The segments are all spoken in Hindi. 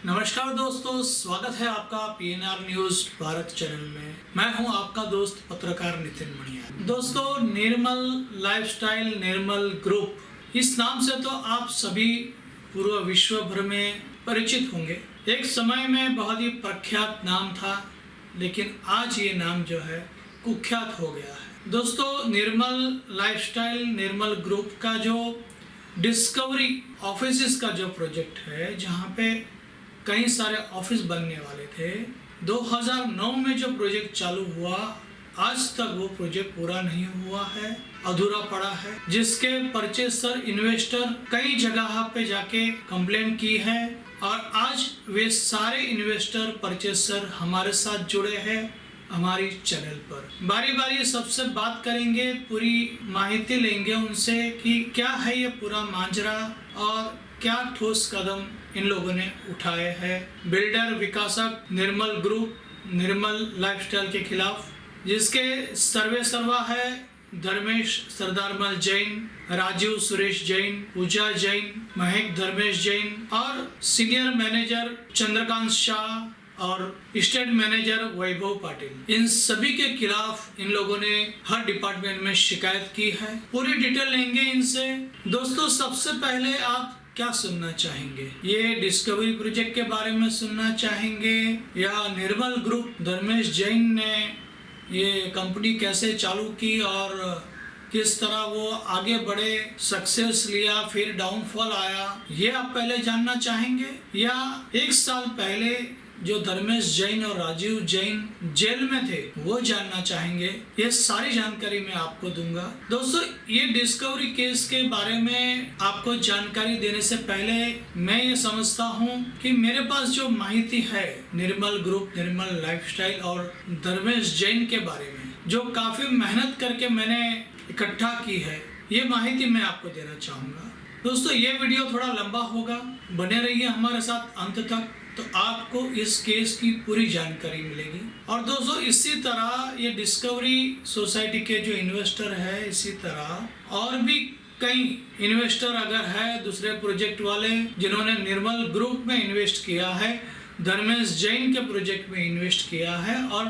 नमस्कार दोस्तों, स्वागत है आपका पीएनआर न्यूज भारत चैनल में। मैं हूं आपका दोस्त पत्रकार नितिन मणियार। दोस्तों, निर्मल लाइफस्टाइल निर्मल ग्रुप, इस नाम से तो आप सभी पूरे विश्व भर में परिचित होंगे। एक समय में बहुत ही प्रख्यात नाम था, लेकिन आज ये नाम जो है कुख्यात हो गया है। दोस्तों, निर्मल लाइफस्टाइल निर्मल ग्रुप का जो डिस्कवरी ऑफिस का जो प्रोजेक्ट है, जहाँ पे कई सारे ऑफिस बनने वाले थे, 2009 में जो प्रोजेक्ट चालू हुआ, आज तक वो प्रोजेक्ट पूरा नहीं हुआ है, अधूरा पड़ा है, जिसके परचेसर इन्वेस्टर कई जगह पे जाके कंप्लेन की है और आज वे सारे इन्वेस्टर परचेसर हमारे साथ जुड़े हैं हमारी चैनल पर। बारी बारी सबसे बात करेंगे, पूरी माहिती लेंगे उनसे कि क्या है ये पूरा मांजरा और क्या ठोस कदम इन लोगों ने उठाए हैं बिल्डर विकासक निर्मल ग्रुप निर्मल लाइफस्टाइल के खिलाफ, जिसके सर्वे सर्वा है धर्मेश सरदारमल जैन, राजीव सुरेश जैन, पूजा जैन, महक धर्मेश जैन और सीनियर मैनेजर चंद्रकांत शाह और स्टेट मैनेजर वैभव पाटिल। इन सभी के खिलाफ इन लोगों ने हर डिपार्टमेंट में शिकायत की है। पूरी डिटेल लेंगे इनसे। दोस्तों, सबसे पहले आप क्या सुनना चाहेंगे? ये डिस्कवरी प्रोजेक्ट के बारे में सुनना चाहेंगे या निर्मल ग्रुप धर्मेश जैन ने ये कंपनी कैसे चालू की और किस तरह वो आगे बढ़े, सक्सेस लिया, फिर डाउनफॉल आया, ये आप पहले जानना चाहेंगे? या एक साल पहले जो धर्मेश जैन और राजीव जैन जेल में थे वो जानना चाहेंगे? ये सारी जानकारी मैं आपको दूंगा। दोस्तों, ये डिस्कवरी केस के बारे में आपको जानकारी देने से पहले मैं ये समझता हूँ कि मेरे पास जो माहिती है निर्मल ग्रुप निर्मल लाइफस्टाइल और धर्मेश जैन के बारे में, जो काफी मेहनत करके मैंने इकट्ठा की है, ये माहिती मैं आपको देना चाहूँगा। दोस्तों, ये वीडियो थोड़ा लंबा होगा, बने रहिए हमारे साथ अंत तक, तो आपको इस केस की पूरी जानकारी मिलेगी। और दोस्तों, इसी तरह ये डिस्कवरी सोसाइटी के जो इन्वेस्टर है, इसी तरह और भी कई इन्वेस्टर अगर है दूसरे प्रोजेक्ट वाले जिन्होंने निर्मल ग्रुप में इन्वेस्ट किया है, धर्मेश जैन के प्रोजेक्ट में इन्वेस्ट किया है और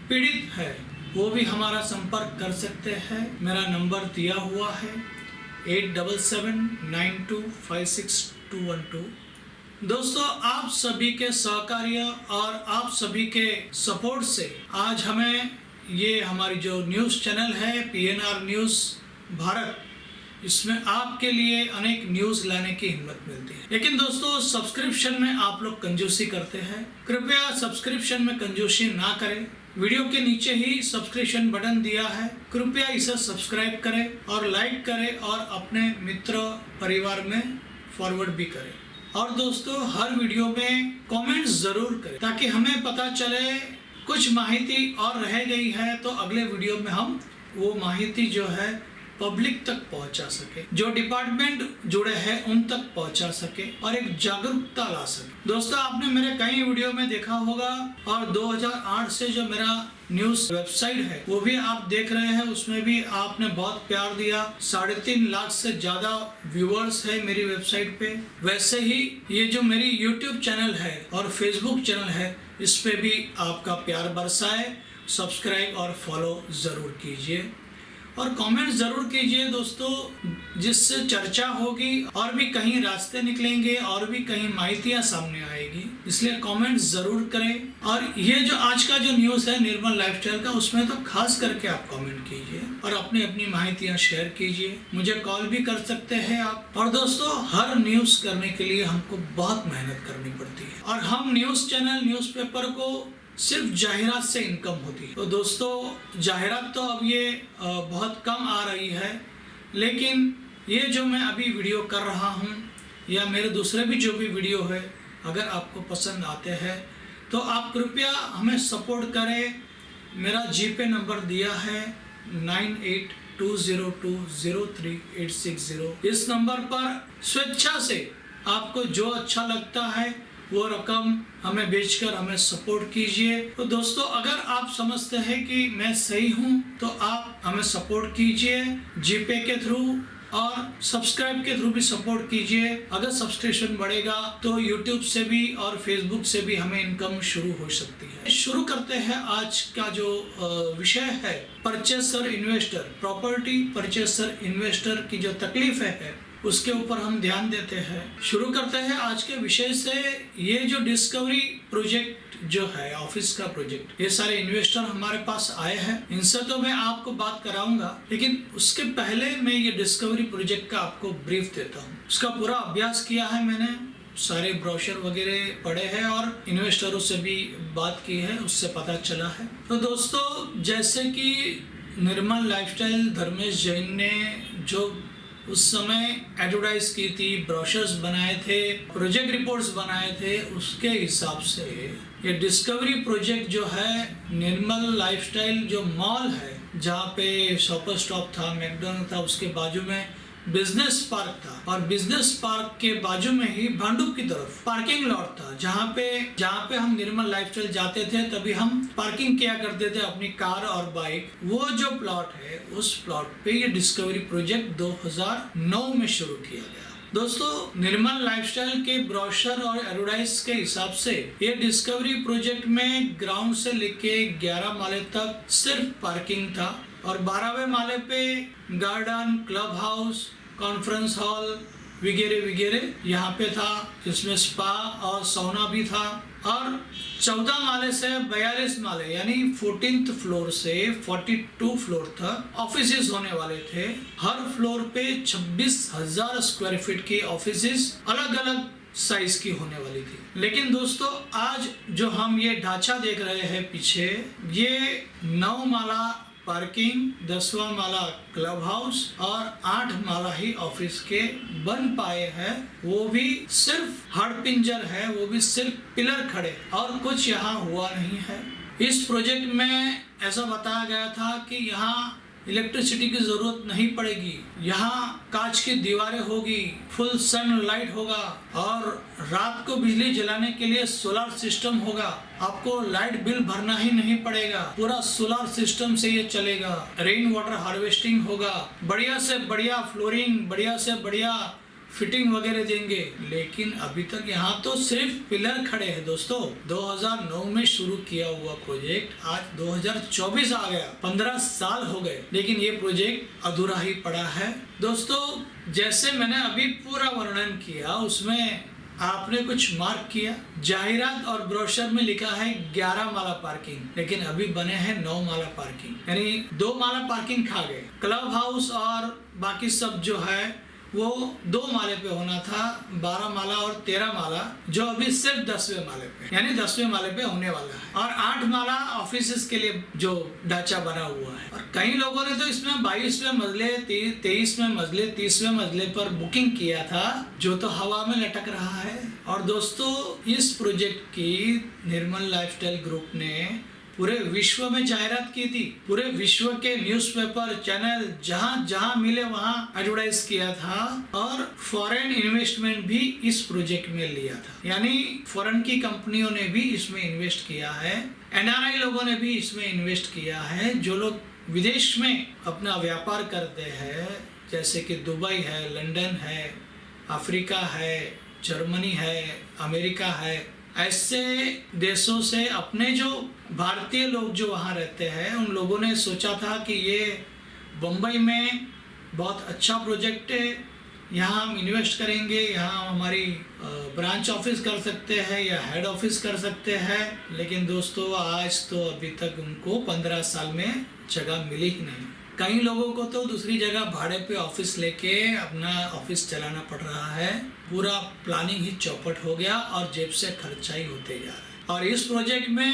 पीड़ित है, वो भी हमारा संपर्क कर सकते हैं। मेरा नंबर दिया हुआ है 8779256212। दोस्तों, आप सभी के सहकार्य और आप सभी के सपोर्ट से आज हमें ये हमारी जो न्यूज़ चैनल है पीएनआर न्यूज़ भारत, इसमें आपके लिए अनेक न्यूज़ लाने की हिम्मत मिलती है। लेकिन दोस्तों, सब्सक्रिप्शन में आप लोग कंजूसी करते हैं। कृपया सब्सक्रिप्शन में कंजूसी ना करें। वीडियो के नीचे ही सब्सक्रिप्शन बटन दिया है, कृपया इसे सब्सक्राइब करें और लाइक करें और अपने मित्र परिवार में फॉरवर्ड भी करें। और दोस्तों, हर वीडियो में कमेंट्स जरूर करें ताकि हमें पता चले कुछ माहिती और रह गई है तो अगले वीडियो में हम वो माहिती जो है पब्लिक तक पहुंचा सके, जो डिपार्टमेंट जुड़े हैं उन तक पहुंचा सके और एक जागरूकता ला सके। दोस्तों, आपने मेरे कई वीडियो में देखा होगा और 2008 से जो मेरा न्यूज़ वेबसाइट है वो भी आप देख रहे हैं, उसमें भी आपने बहुत प्यार दिया। 3.5 लाख से ज्यादा व्यूअर्स है मेरी वेबसाइट पे। वैसे ही ये जो मेरी यूट्यूब चैनल है और फेसबुक चैनल है, इस पे भी आपका प्यार बरसाए। सब्सक्राइब और फॉलो जरूर कीजिए और कमेंट जरूर कीजिए दोस्तों, जिससे चर्चा होगी और भी कहीं रास्ते निकलेंगे और भी कहीं माहितियां सामने आएगी, इसलिए कमेंट जरूर करें। और ये जो आज का जो न्यूज़ है निर्मल लाइफस्टाइल का, उसमें तो खास करके आप कमेंट कीजिए और अपनी अपनी माहितियां शेयर कीजिए। मुझे कॉल भी कर सकते हैं आप। और दोस्तों, हर न्यूज़ करने के लिए हमको बहुत मेहनत करनी पड़ती है और हम न्यूज़ चैनल न्यूज़पेपर को सिर्फ जाहिरात से इनकम होती है। तो दोस्तों, जाहिरात तो अब ये बहुत कम आ रही है, लेकिन ये जो मैं अभी वीडियो कर रहा हूँ या मेरे दूसरे भी जो भी वीडियो है, अगर आपको पसंद आते हैं तो आप कृपया हमें सपोर्ट करें। मेरा जीपे नंबर दिया है 9820203860। इस नंबर पर स्वेच्छा से आपको जो अच्छा लगता है वो रकम हमें बेचकर हमें सपोर्ट कीजिए। तो दोस्तों, अगर आप समझते हैं कि मैं सही हूं तो आप हमें सपोर्ट कीजिए जीपे के थ्रू और सब्सक्राइब के थ्रू भी सपोर्ट कीजिए। अगर सब्सक्रिप्शन बढ़ेगा तो यूट्यूब से भी और फेसबुक से भी हमें इनकम शुरू हो सकती है। शुरू करते हैं आज का जो विषय है, purchaser investor, property purchaser investor की जो तकलीफ है उसके ऊपर हम ध्यान देते हैं। शुरू करते हैं आज के विषय से। ये जो डिस्कवरी प्रोजेक्ट जो है, ऑफिस का प्रोजेक्ट, ये सारे इन्वेस्टर हमारे पास आए हैं, इनसे तो मैं आपको बात कराऊंगा, लेकिन उसके पहले मैं ये डिस्कवरी प्रोजेक्ट का आपको ब्रीफ देता हूँ। उसका पूरा अभ्यास किया है मैंने, सारे ब्रोशर वगैरह पढ़े हैं और इन्वेस्टरों से भी बात की है, उससे पता चला है। तो दोस्तों, जैसे कि निर्मल लाइफस्टाइल धर्मेश जैन ने जो उस समय एडवर्टाइज की थी, ब्रोशर्स बनाए थे, प्रोजेक्ट रिपोर्ट्स बनाए थे, उसके हिसाब से ये डिस्कवरी प्रोजेक्ट जो है, निर्मल लाइफस्टाइल जो मॉल है जहाँ पे शॉपर स्टॉप था, मैकडॉनल्ड था, उसके बाजू में बिजनेस पार्क था और बिजनेस पार्क के बाजू में ही भांडुप की तरफ पार्किंग लॉट था, जहाँ पे हम निर्मल लाइफस्टाइल जाते थे तभी हम पार्किंग किया करते थे अपनी कार और बाइक। वो जो प्लॉट है, उस प्लॉट पे ये डिस्कवरी प्रोजेक्ट 2009 में शुरू किया गया। दोस्तों, निर्मल लाइफस्टाइल के ब्रोशर और एडवर्टाइज के हिसाब से ये डिस्कवरी प्रोजेक्ट में ग्राउंड से लेके 11 माले तक सिर्फ पार्किंग था और 12वें माले पे garden, club house, conference hall वगैरह वगैरह यहाँ पे था, जिसमें स्पा और सौना भी था। और 14 माले से 42 माले यानी 14th फ्लोर से 42 फ्लोर तक ऑफिसेस होने वाले थे। हर फ्लोर पे 26,000 स्क्वायर फीट की ऑफिसेस अलग अलग साइज की होने वाली थी। लेकिन दोस्तों, आज जो हम ये ढांचा देख रहे हैं पीछे, ये 9 माला पार्किंग, 10वां माला क्लब हाउस और 8 माला ही ऑफिस के बन पाए हैं। वो भी सिर्फ हाड़ पिंजर है, वो भी सिर्फ पिलर खड़े, और कुछ यहाँ हुआ नहीं है। इस प्रोजेक्ट में ऐसा बताया गया था कि यहाँ इलेक्ट्रिसिटी की जरूरत नहीं पड़ेगी, यहाँ कांच की दीवारें होगी, फुल सन लाइट होगा और रात को बिजली जलाने के लिए सोलर सिस्टम होगा। आपको लाइट बिल भरना ही नहीं पड़ेगा, पूरा सोलर सिस्टम से ये चलेगा। रेन वाटर हार्वेस्टिंग होगा, बढ़िया से बढ़िया फ्लोरिंग, बढ़िया से बढ़िया फिटिंग वगैरह देंगे। लेकिन अभी तक यहाँ तो सिर्फ पिलर खड़े हैं। दोस्तों, 2009 में शुरू किया हुआ प्रोजेक्ट आज 2024 आ गया, 15 साल हो गए, लेकिन ये प्रोजेक्ट अधूरा ही पड़ा है। दोस्तों, जैसे मैंने अभी पूरा वर्णन किया, उसमें आपने कुछ मार्क किया। जाहिरात और ब्रोशर में लिखा है 11 माला पार्किंग, लेकिन अभी बने हैं 9 माला पार्किंग, यानी 2 माला पार्किंग खा गए। क्लब हाउस और बाकी सब जो है वो 2 माले पे होना था, 12 माला और 13 माला, जो अभी सिर्फ 10वें माले पे यानी 10वें माले पे होने वाला है, और 8 माला ऑफिसेस के लिए जो ढांचा बना हुआ है। और कई लोगों ने तो इसमें 22वें मंजिले, 23वें मंजिले, 30वें मंजिले पर बुकिंग किया था, जो तो हवा में लटक रहा है। और दोस्तों, इस प्रोजेक्ट की निर्मल लाइफस्टाइल ग्रुप ने पूरे विश्व में जाहिरात की थी, पूरे विश्व के न्यूज़पेपर, चैनल, जहां जहां मिले वहां एडवर्टाइज किया था, और फॉरेन इन्वेस्टमेंट भी इस प्रोजेक्ट में लिया था, यानी फॉरेन की कंपनियों ने भी इसमें इन्वेस्ट किया है, एनआरआई लोगों ने भी इसमें इन्वेस्ट किया है। जो लोग विदेश में अपना व्यापार करते हैं, जैसे कि दुबई है, लंदन है, अफ्रीका है, जर्मनी है, अमेरिका है, ऐसे देशों से अपने जो भारतीय लोग जो वहाँ रहते हैं, उन लोगों ने सोचा था कि ये बम्बई में बहुत अच्छा प्रोजेक्ट है, यहाँ हम इन्वेस्ट करेंगे, यहाँ हमारी ब्रांच ऑफिस कर सकते हैं या हेड ऑफिस कर सकते हैं। लेकिन दोस्तों, आज तो अभी तक उनको 15 साल में जगह मिली ही नहीं। कई लोगों को तो दूसरी जगह भाड़े पे ऑफिस लेके अपना ऑफिस चलाना पड़ रहा है। पूरा प्लानिंग ही चौपट हो गया और जेब से खर्चा ही होते जा रहा है। और इस प्रोजेक्ट में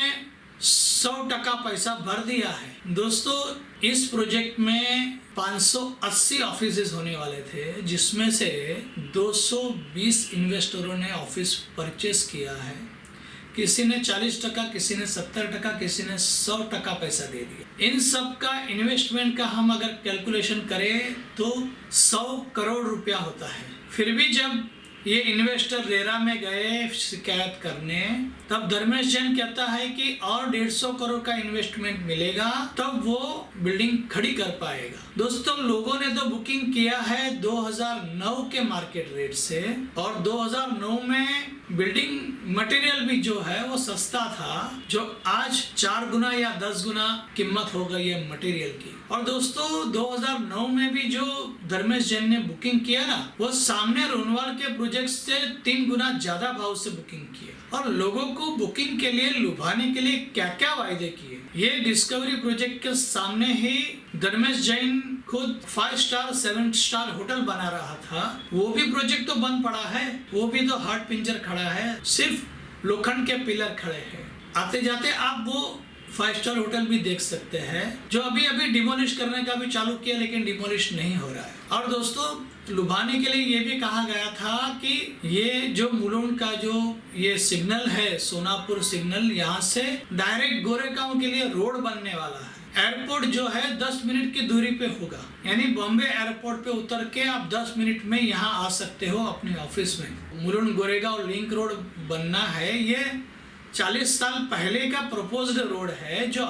100% पैसा भर दिया है। दोस्तों, इस प्रोजेक्ट में 580 ऑफिसेज होने वाले थे, जिसमें से 220 इन्वेस्टरों ने ऑफिस परचेस किया है। किसी ने 40%, किसी ने 70%, किसी ने 100% पैसा दे दिया। इन सब का इन्वेस्टमेंट का हम अगर कैलकुलेशन करें तो 100 करोड़ रुपया होता है। फिर भी जब ये इन्वेस्टर रेरा में गए शिकायत करने, तब धर्मेश जैन कहता है कि और 150 करोड़ का इन्वेस्टमेंट मिलेगा तब वो बिल्डिंग खड़ी कर पाएगा। दोस्तों, लोगों ने तो बुकिंग किया है 2009 के मार्केट रेट से, और 2009 में बिल्डिंग मटेरियल भी जो है वो सस्ता था, जो आज 4 गुना या 10 गुना कीमत हो गई है मटेरियल की। और दोस्तों, 2009 में भी जो धर्मेश जैन ने बुकिंग किया ना, वो सामने रोनवाल के प्रोजेक्ट से 3 गुना ज्यादा भाव से बुकिंग किया, और लोगों को बुकिंग के लिए लुभाने के लिए क्या क्या वायदे किए। ये डिस्कवरी प्रोजेक्ट के सामने ही धर्मेश जैन खुद 5 स्टार 7 स्टार होटल बना रहा था, वो भी प्रोजेक्ट तो बंद पड़ा है, वो भी तो हार्ड पिंजर खड़ा है, सिर्फ लोखंड के पिलर खड़े हैं। आते जाते आप वो 5 स्टार होटल भी देख सकते हैं, जो अभी अभी डिमोलिश करने का भी चालू किया, लेकिन डिमोलिश नहीं हो रहा है। और दोस्तों, लुभाने के लिए ये भी कहा गया था कि ये जो मुलुंड का जो ये सिग्नल है, सोनापुर सिग्नल, यहाँ से डायरेक्ट गोरेगांव के लिए रोड बनने वाला है। एयरपोर्ट जो है 10 मिनट की दूरी पे होगा, यानी बॉम्बे एयरपोर्ट पे उतर के आप 10 मिनट में यहाँ आ सकते हो अपने ऑफिस में। मुलुंड गोरेगांव लिंक रोड बनना है, ये 40 साल पहले का प्रपोज्ड रोड है, जो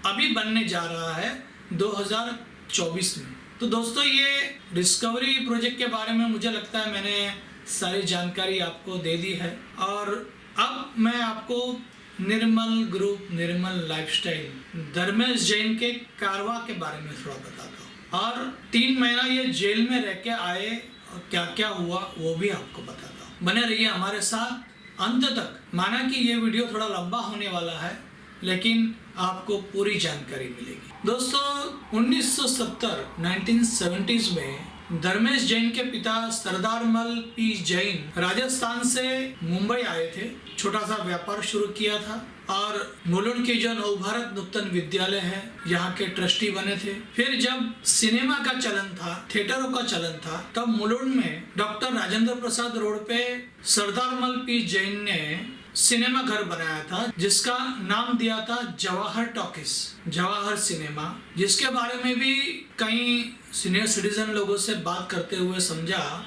अभी बनने जा रहा है 2024 में। तो दोस्तों, ये डिस्कवरी प्रोजेक्ट के बारे में मुझे लगता है मैंने सारी जानकारी आपको दे दी है। और अब मैं आपको निर्मल ग्रुप, निर्मल लाइफस्टाइल, धर्मेश जैन के कारवा के बारे में थोड़ा बताता हूँ, और 3 महीना ये जेल में रह के आए और क्या क्या हुआ वो भी आपको बताता हूँ। बने रहिए हमारे साथ अंत तक। माना कि ये वीडियो थोड़ा लंबा होने वाला है, लेकिन आपको पूरी जानकारी मिलेगी। दोस्तों, 1970s में धर्मेश जैन के पिता सरदारमल पी जैन राजस्थान से मुंबई आए थे, छोटा सा व्यापार शुरू किया था, और मुलुंड की जो नवभारत नूतन विद्यालय है यहाँ के ट्रस्टी बने थे। फिर जब सिनेमा का चलन था, थिएटरों का चलन था, तब मुलुंड में डॉक्टर राजेंद्र प्रसाद रोड पे सरदारमल पी जैन ने सिनेमा घर बनाया था, जिसका नाम दिया था जवाहर टॉकीज, जवाहर सिनेमा, जिसके बारे में भी कई सीनियर सिटीजन लोगों से बात करते हुए समझा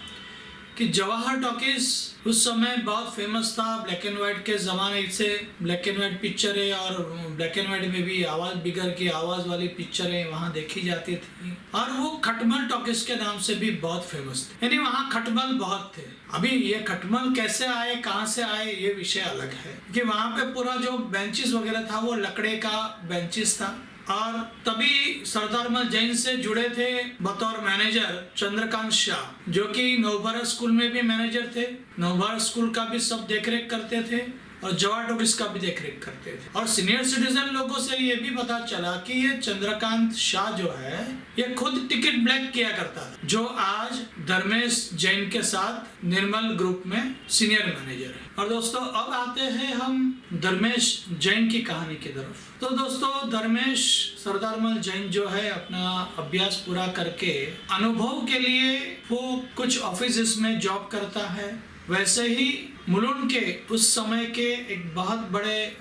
कि जवाहर टॉकीज उस समय बहुत फेमस था। ब्लैक एंड व्हाइट के ज़माने से ब्लैक एंड व्हाइट पिक्चरें, और ब्लैक एंड व्हाइट में भी आवाज़ बिगर की आवाज़ वाली पिक्चरें वहाँ देखी जाती थी, और वो खटमल टॉकीज के नाम से भी बहुत फेमस थे, यानी वहाँ खटमल बहुत थे। अभी ये खटमल कैसे आए, कहाँ से आए, ये विषय अलग है, कि वहाँ पे पूरा जो बेंचेस वगैरह था वो लकड़े का बेंचेस था, और तभी सरदारमल जैन से जुड़े थे बतौर मैनेजर चंद्रकांत शाह, जो कि नवभारत स्कूल में भी मैनेजर थे, नवभारत स्कूल का भी सब देखरेख करते थे, और जवाहर टॉकीज का भी देखरेख करते थे। और सीनियर सिटीजन लोगों से ये भी पता चला कि ये चंद्रकांत शाह जो है ये खुद टिकट ब्लैक किया करता था, जो आज धर्मेश जैन के साथ निर्मल ग्रुप में सीनियर मैनेजर है। और दोस्तों, अब आते हैं हम धर्मेश जैन की कहानी की तरफ। तो दोस्तों, धर्मेश सरदारमल जैन जो है अपना अभ्यास पूरा करके अनुभव के लिए वो कुछ ऑफिस में जॉब करता है। वैसे ही मुलुंड के उस समय के एक बहुत बड़े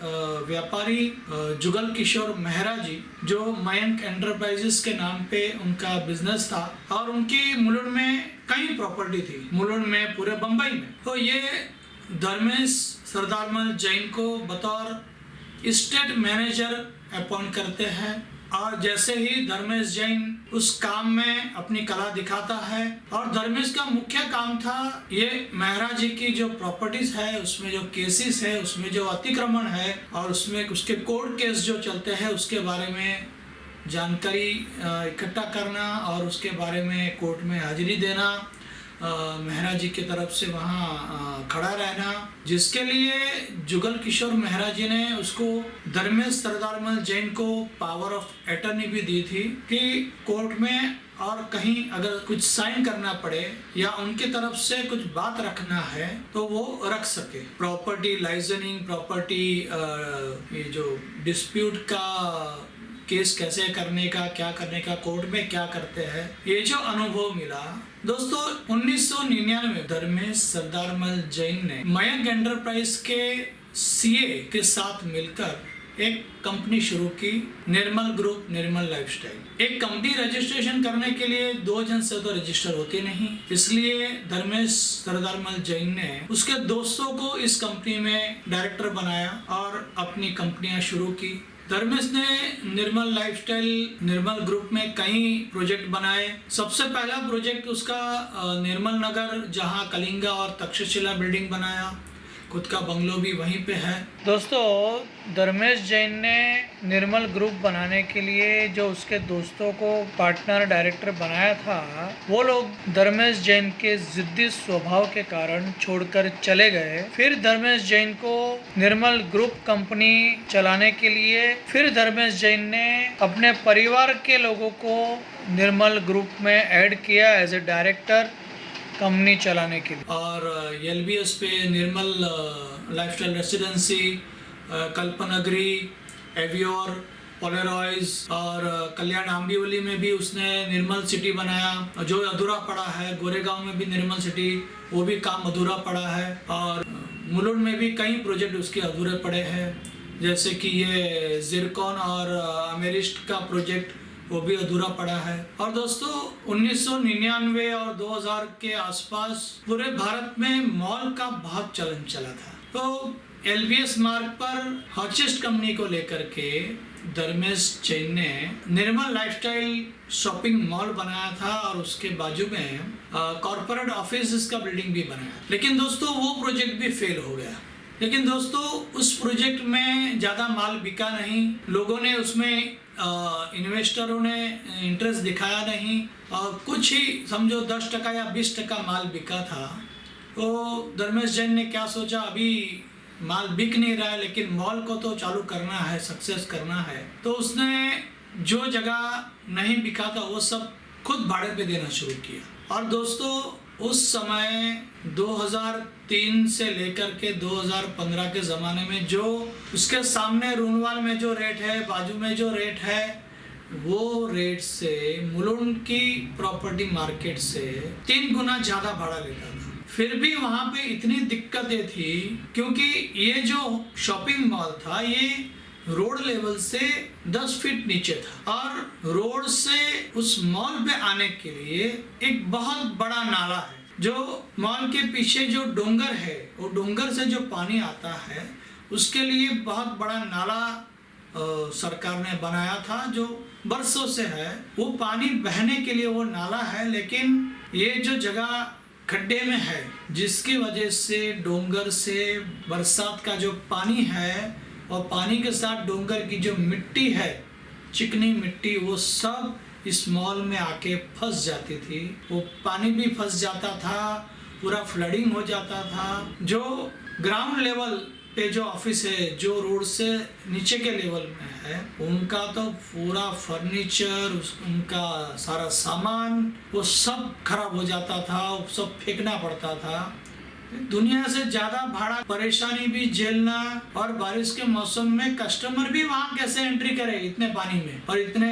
व्यापारी जुगल किशोर मेहरा जी, जो मयंक एंटरप्राइजेस के नाम पे उनका बिजनेस था, और उनकी मुलुंड में कई प्रॉपर्टी थी, मुलुंड में, पूरे बंबई में। तो ये धर्मेश सरदारमल जैन को बतौर स्टेट मैनेजर अपॉइंट करते हैं, और जैसे ही धर्मेश जैन उस काम में अपनी कला दिखाता है, और धर्मेश का मुख्य काम था ये मेहरा जी की जो प्रॉपर्टीज है, उसमें जो केसेस है, उसमें जो अतिक्रमण है, और उसमें उसके कोर्ट केस जो चलते हैं उसके बारे में जानकारी इकट्ठा करना, और उसके बारे में कोर्ट में हाजिरी देना, मेहरा जी की तरफ से वहाँ खड़ा रहना, जिसके लिए जुगल किशोर मेहरा जी ने उसको धर्मेश सरदारमल जैन को पावर ऑफ अटर्नी भी दी थी कि कोर्ट में और कहीं अगर कुछ साइन करना पड़े या उनकी तरफ से कुछ बात रखना है तो वो रख सके। प्रॉपर्टी लाइसेंसिंग, प्रॉपर्टी ये जो डिस्प्यूट का केस कैसे करने का, क्या करने का, कोर्ट में क्या करते हैं, ये जो अनुभव मिला दोस्तों 1999 धर्मेश सरदारमल जैन ने मयंक एंटरप्राइज के सीए के साथ मिलकर एक कंपनी शुरू की, निर्मल ग्रुप, निर्मल लाइफस्टाइल। एक कंपनी रजिस्ट्रेशन करने के लिए 2 जन से तो रजिस्टर होती नहीं, इसलिए धर्मेश सरदारमल जैन ने उसके दोस्तों को इस कंपनी में डायरेक्टर बनाया और अपनी कंपनियां शुरू की। धर्मेश ने निर्मल लाइफस्टाइल, निर्मल ग्रुप में कई प्रोजेक्ट बनाए। सबसे पहला प्रोजेक्ट उसका निर्मल नगर, जहां कलिंगा और तक्षशिला बिल्डिंग बनाया, खुद का बंगलो भी वहीं पे है। दोस्तों, धर्मेश जैन ने निर्मल ग्रुप बनाने के लिए जो उसके दोस्तों को पार्टनर डायरेक्टर बनाया था, वो लोग धर्मेश जैन के जिद्दी स्वभाव के कारण छोड़कर चले गए। फिर धर्मेश जैन को निर्मल ग्रुप कंपनी चलाने के लिए फिर धर्मेश जैन ने अपने परिवार के लोगों को निर्मल ग्रुप में ऐड किया एज ए डायरेक्टर कंपनी चलाने के लिए। और LBS पे निर्मल लाइफस्टाइल रेसिडेंसी, कल्पनगरी, एवियोर, पोलेरॉइज और कल्याण आंबिवली में भी उसने निर्मल सिटी बनाया जो अधूरा पड़ा है। गोरेगांव में भी निर्मल सिटी, वो भी काम अधूरा पड़ा है। और मुलुंड में भी कई प्रोजेक्ट उसके अधूरे पड़े हैं, जैसे कि ये जिरकॉन और अमेरिस्ट का प्रोजेक्ट, वो भी अधूरा पड़ा है। और दोस्तों, 1999 और 2000 के आसपास पूरे भारत में मॉल का बहुत चलन चला था। तो LBS मार्ग पर हॉचेस्ट कंपनी को लेकर के धर्मेश जैन ने निर्मल लाइफस्टाइल शॉपिंग मॉल बनाया था और उसके बाजू में कॉर्पोरेट ऑफिस का बिल्डिंग भी बनाया। लेकिन दोस्तों, वो प्रोजेक्ट भी फेल हो गया। लेकिन दोस्तों, उस प्रोजेक्ट में ज़्यादा माल बिका नहीं, लोगों ने उसमें इन्वेस्टरों ने इंटरेस्ट दिखाया नहीं और कुछ ही समझो 10% या 20% माल बिका था। तो धर्मेश जैन ने क्या सोचा, अभी माल बिक नहीं रहा है लेकिन मॉल को तो चालू करना है, सक्सेस करना है। तो उसने जो जगह नहीं बिका था वो सब खुद भाड़े पे देना शुरू किया। और दोस्तों, उस समय 2003 से लेकर के 2015 के ज़माने में जो उसके सामने रूनवाल में जो रेट है, बाजू में जो रेट है, वो रेट से मुलुंड की प्रॉपर्टी मार्केट से 3 गुना ज़्यादा भाड़ा लेता था। फिर भी वहाँ पे इतनी दिक्कतें थी क्योंकि ये जो शॉपिंग मॉल था ये रोड लेवल से 10 फीट नीचे था और रोड से उस मॉल पे आने के लिए एक बहुत बड़ा नाला है। जो मॉल के पीछे जो डोंगर है, वो डोंगर से जो पानी आता है उसके लिए बहुत बड़ा नाला सरकार ने बनाया था जो बरसों से है। वो पानी बहने के लिए वो नाला है, लेकिन ये जो जगह खड्डे में है जिसकी वजह से डोंगर से बरसात का जो पानी है और पानी के साथ डोंगर की जो मिट्टी है, चिकनी मिट्टी, वो सब इस मॉल में आके फंस जाती थी। वो पानी भी फंस जाता था, पूरा फ्लडिंग हो जाता था। जो ग्राउंड लेवल पे जो ऑफिस है, जो रोड से नीचे के लेवल में है, उनका तो पूरा फर्नीचर, उनका सारा सामान वो सब खराब हो जाता था, वो सब फेंकना पड़ता था। दुनिया से ज्यादा भाड़ा, परेशानी भी झेलना, और बारिश के मौसम में कस्टमर भी वहाँ कैसे एंट्री करे इतने पानी में और इतने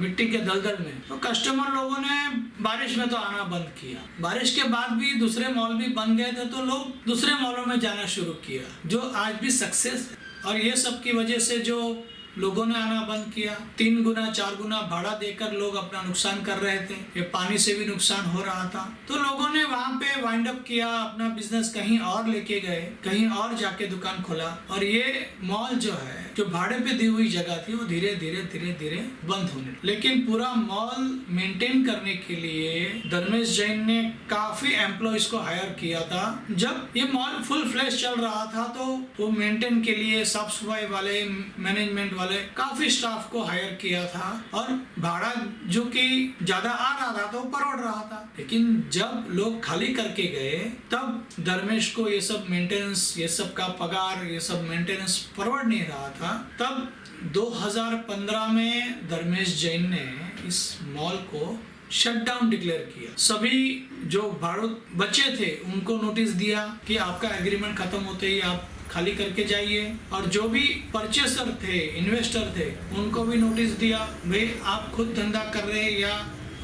मिट्टी के दलदल में। तो कस्टमर लोगों ने बारिश में तो आना बंद किया। बारिश के बाद भी दूसरे मॉल भी बन गए थे तो लोग दूसरे मॉलों में जाना शुरू किया, जो आज भी सक्सेस है। और ये सब की वजह से जो लोगों ने आना बंद किया, 3 गुना 4 गुना भाड़ा देकर लोग अपना नुकसान कर रहे थे। ये पानी से भी नुकसान हो रहा था, तो लोगों ने वहाँ पे वाइंड अप किया, अपना बिजनेस कहीं और लेके गए, कहीं और जाके दुकान खोला। और ये मॉल जो है, जो भाड़े पे दी हुई जगह थी, वो धीरे धीरे धीरे धीरे बंद होने। लेकिन पूरा मॉल मेंटेन करने के लिए धर्मेश जैन ने काफी एम्प्लॉयज को हायर किया था। जब ये मॉल फुल फ्लैश चल रहा था तो वो मेंटेन के लिए साफ सफाई वाले, मैनेजमेंट वाले काफी स्टाफ को हायर किया था और भाड़ा जो कि ज्यादा आ रहा था तो परवड़ रहा था। लेकिन जब लोग खाली करके गए तब धर्मेश को ये सब मेंटेनेंस, ये सब का पगार, ये सब मेंटेनेंस परवड़ नहीं रहा था। तब 2015 में धर्मेश जैन ने इस मॉल को शटडाउन डिक्लेयर किया। सभी जो भाड़ू बचे थे उनको नोटिस दिया कि आपका एग्रीमेंट खत्म होते ही आप खाली करके जाइए, और जो भी परचेसर थे, इन्वेस्टर थे, उनको भी नोटिस दिया, भाई आप खुद धंधा कर रहे हैं या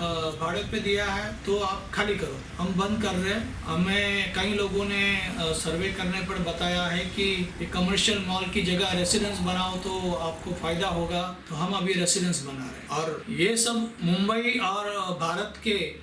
भाड़े पे दिया है तो आप खाली करो, हम बंद कर रहे हैं। हमें कई लोगों ने सर्वे करने पर बताया है कि कमर्शियल मॉल की जगह रेसिडेंस बनाओ तो आपको फायदा होगा, तो हम अभी रेसिडेंस बना रहे हैं। और ये सब मुंबई और भारत के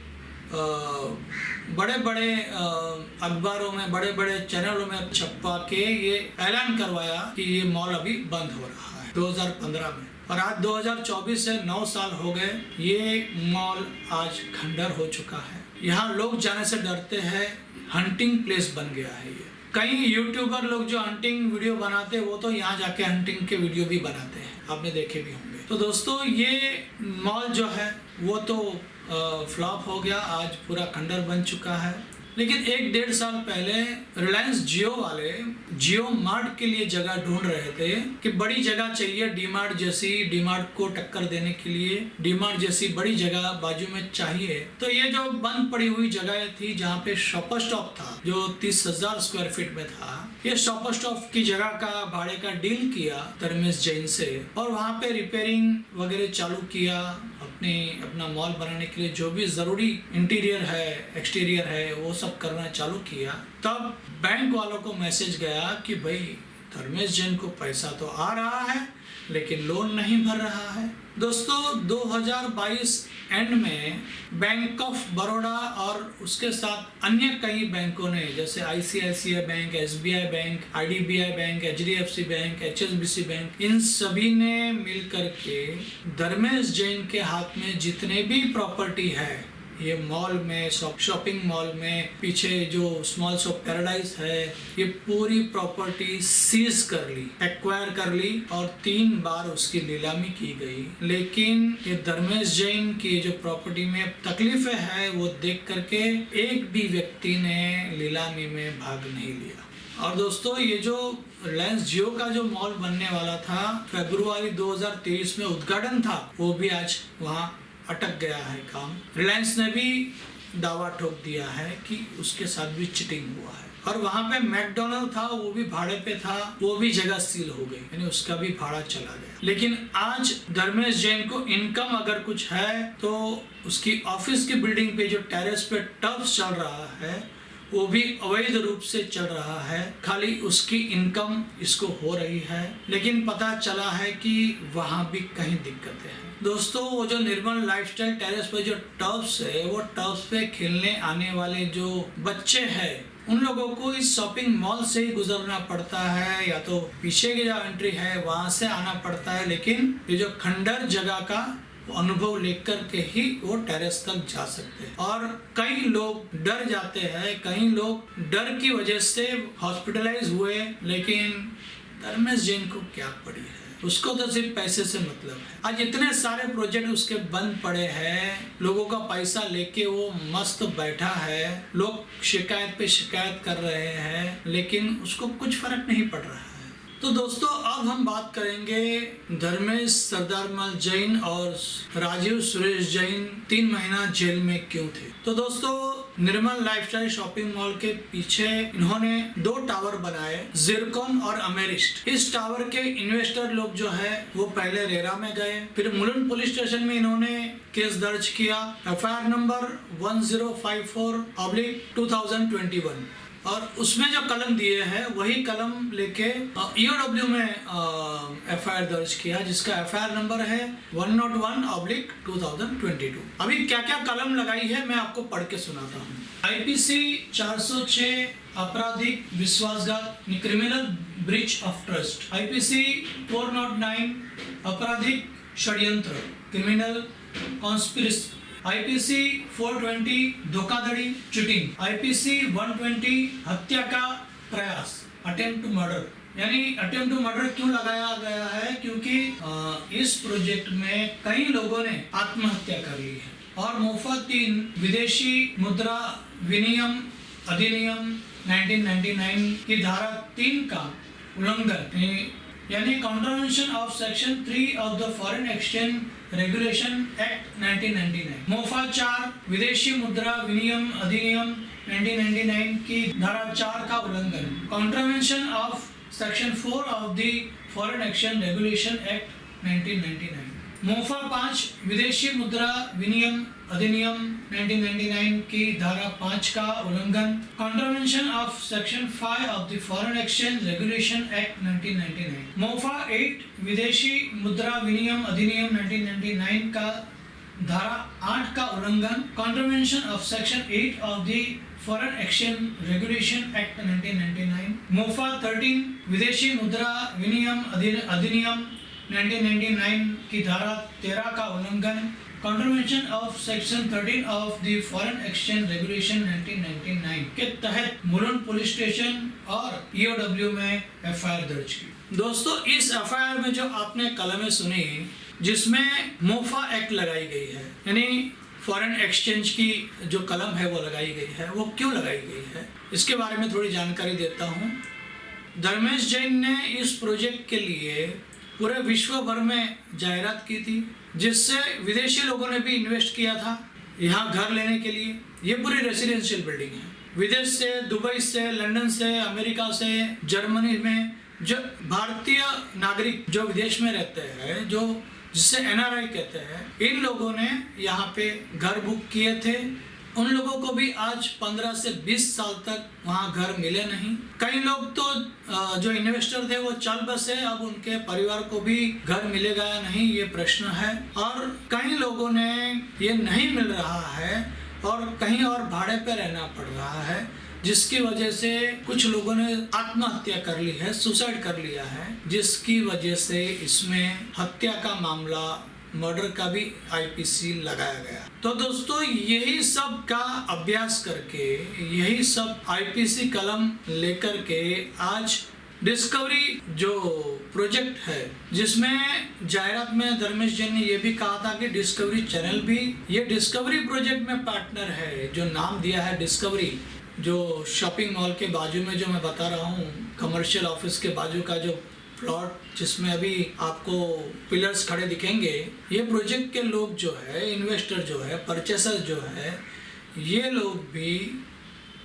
बड़े बड़े अखबारों में, बड़े बड़े चैनलों में छपवा के ये ऐलान करवाया कि ये मॉल अभी बंद हो रहा है 2015 में। और आज 2024 से 9 साल हो गए, ये मॉल आज खंडर हो चुका है। यहाँ लोग जाने से डरते हैं, हंटिंग प्लेस बन गया है ये। कई यूट्यूबर लोग जो हंटिंग वीडियो बनाते हैं वो तो यहाँ जाके हंटिंग के वीडियो भी बनाते हैं, आपने देखे भी होंगे। तो दोस्तों ये मॉल जो है वो तो फ्लॉप हो गया, आज पूरा खंडर बन चुका है। लेकिन 1-1.5 साल पहले रिलायंस जियो वाले जियो मार्ट के लिए जगह ढूंढ रहे थे कि बड़ी जगह चाहिए, डीमार्ट जैसी, डीमार्ट को टक्कर देने के लिए डीमार्ट जैसी बड़ी जगह बाजू में चाहिए। तो ये जो बंद पड़ी हुई जगह थी जहाँ पे शॉपर स्टॉप था जो 30,000 स्क्वायर फीट में था, ये शॉपर स्टॉप की जगह का भाड़े का डील किया धर्मेश जैन से और वहाँ पे रिपेयरिंग वगैरह चालू किया। अपना मॉल बनाने के लिए जो भी जरूरी इंटीरियर है, एक्सटीरियर है, वो सब करना चालू किया। तब बैंक वालों को मैसेज गया कि भाई धर्मेश जैन को पैसा तो आ रहा है लेकिन लोन नहीं भर रहा है। दोस्तों 2022 एंड में बैंक ऑफ बड़ौदा और उसके साथ अन्य कई बैंकों ने जैसे ICICI bank, SBI bank, IDBI bank, HDFC bank, HSBC bank, इन सभी ने मिलकर के धर्मेश जैन के हाथ में जितने भी प्रॉपर्टी है ये मॉल में, शॉपिंग मॉल में पीछे जो स्मॉल शॉप पैराडाइज है, ये पूरी प्रॉपर्टी सीज कर ली, एक्वायर कर ली और 3 बार उसकी नीलामी की गई। लेकिन ये धर्मेश जैन की जो प्रॉपर्टी में तकलीफें है वो देख करके एक भी व्यक्ति ने नीलामी में भाग नहीं लिया। और दोस्तों ये जो रिलायंस जियो का जो मॉल बनने वाला था, फरवरी 2023 में उद्घाटन था, वो भी आज वहाँ अटक गया है काम। रिलायंस ने भी दावा ठोक दिया है कि उसके साथ भी चीटिंग हुआ है। और वहाँ पे मैकडोनल्ड था, वो भी भाड़े पे था, वो भी जगह सील हो गई, यानी उसका भी भाड़ा चला गया। लेकिन आज धर्मेश जैन को इनकम अगर कुछ है तो उसकी ऑफिस की बिल्डिंग पे जो टेरेस पे टर्फ चल रहा है वो भी अवैध रूप से चल रहा है, खाली उसकी इनकम इसको हो रही है। लेकिन पता चला है कि वहाँ भी कहीं दिक्कतें हैं। दोस्तों वो जो निर्मल लाइफस्टाइल टेरेस पे जो टर्फ्स है, वो टर्फ्स पे खेलने आने वाले जो बच्चे हैं उन लोगों को इस शॉपिंग मॉल से ही गुजरना पड़ता है, या तो पीछे की जो एंट्री है वहां से आना पड़ता है। लेकिन ये जो खंडर जगह का अनुभव लेकर के ही वो टेरेस तक जा सकते हैं। और कई लोग डर जाते हैं, कई लोग डर की वजह से हॉस्पिटलाइज हुए। लेकिन धर्मेश जैन को क्या पड़ी है, उसको तो सिर्फ पैसे से मतलब है। आज इतने सारे प्रोजेक्ट उसके बंद पड़े हैं, लोगों का पैसा लेके वो मस्त बैठा है, लोग शिकायत पे शिकायत कर रहे हैं, लेकिन उसको कुछ फर्क नहीं पड़ रहा है। तो दोस्तों अब हम बात करेंगे धर्मेश सरदारमल जैन और राजीव सुरेश जैन 3 महीना जेल में क्यों थे। तो दोस्तों निर्मल लाइफस्टाइल शॉपिंग मॉल के पीछे इन्होंने 2 टावर बनाए, जिरकॉन और अमेरिस्ट। इस टावर के इन्वेस्टर लोग जो है वो पहले रेरा में गए, फिर मुलुंड पुलिस स्टेशन में इन्होंने केस दर्ज किया, FIR नंबर 1054/2021, और उसमें जो कलम दिए हैं वही कलम लेके EOW में FIR दर्ज किया, जिसका FIR नंबर है 101/2022। अभी क्या क्या कलम लगाई है मैं आपको पढ़ के सुनाता हूँ। IPC 406 आपराधिक विश्वासघात, criminal breach of trust. IPC 409 आपराधिक षड्यंत्र, क्रिमिनल कॉन्स्पिरेसी। IPC 420 धोखाधड़ी, चीटिंग। IPC 120 हत्या का प्रयास, अटेम्प्ट टू मर्डर। यानी अटेम्प्ट टू मर्डर क्यों लगाया गया है, क्योंकि इस प्रोजेक्ट में कई लोगों ने आत्महत्या कर ली है। और मोफा 3 विदेशी मुद्रा विनिमय अधिनियम 1999 की धारा 3 का उल्लंघन, यानी contravention of section 3 of the foreign exchange regulation act 1999। MOFA 4 विदेशी मुद्रा विनिमय अधिनियम 1999 की धारा 4 का उल्लंघन, contravention of section 4 of the foreign exchange regulation act 1999। MOFA 5 विदेशी मुद्रा विनिमय अधिनियम 1999 की धारा 5 का उल्लंघन, contravention of section 5 of the foreign exchange regulation act 1999। MOFA 8 विदेशी मुद्रा विनिमय अधिनियम 1999 का धारा 8 का उल्लंघन, contravention of section 8 of the foreign exchange regulation act 1999। MOFA 13 विदेशी मुद्रा विनिमय अधिनियम 1999 की धारा 13 का उल्लंघन, contravention of section 13 of the foreign exchange regulation 1999 के तहत मुलुंड पुलिस स्टेशन और ईओडब्ल्यू में एफआईआर दर्ज की। दोस्तों, इस एफआईआर में जो आपने कलमें सुनी जिसमें मोफा एक्ट लगाई गई है, यानी फॉरेन एक्सचेंज की जो कलम है वो लगाई गई है, वो क्यों लगाई गई है इसके बारे में थोड़ी जानकारी देता हूँ। धर्मेश जैन ने इस प्रोजेक्ट के लिए पूरे विश्व भर में जाहिरात की थी, जिससे विदेशी लोगों ने भी इन्वेस्ट किया था यहाँ घर लेने के लिए। ये पूरी रेसिडेंशियल बिल्डिंग है। विदेश से, दुबई से, लंदन से, अमेरिका से, जर्मनी में जो भारतीय नागरिक जो विदेश में रहते हैं, जो जिसे एनआरआई कहते हैं, इन लोगों ने यहाँ पे घर बुक किए थे। उन लोगों को भी आज 15 से 20 साल तक वहाँ घर मिले नहीं। कई लोग तो जो इन्वेस्टर थे वो चल बसे, अब उनके परिवार को भी घर मिलेगा या नहीं ये प्रश्न है। और कई लोगों ने ये नहीं मिल रहा है और कहीं और भाड़े पे रहना पड़ रहा है, जिसकी वजह से कुछ लोगों ने आत्महत्या कर ली है, सुसाइड कर लिया है, जिसकी वजह से इसमें हत्या का मामला, मर्डर का भी आईपीसी लगाया गया। तो दोस्तों, यही सब का अभ्यास करके, यही सब आईपीसी कलम लेकर के आज डिस्कवरी जो प्रोजेक्ट है, जिसमें जाहिरात में धर्मेश जैन ने यह भी कहा था कि डिस्कवरी चैनल भी ये डिस्कवरी प्रोजेक्ट में पार्टनर है। जो नाम दिया है डिस्कवरी, जो शॉपिंग मॉल के बाजू में जो मैं बता रहा हूँ, कमर्शियल ऑफिस के बाजू का जो प्लॉट जिसमें अभी आपको पिलर्स खड़े दिखेंगे, ये प्रोजेक्ट के लोग जो है, इन्वेस्टर जो है, परचेसर जो है, ये लोग भी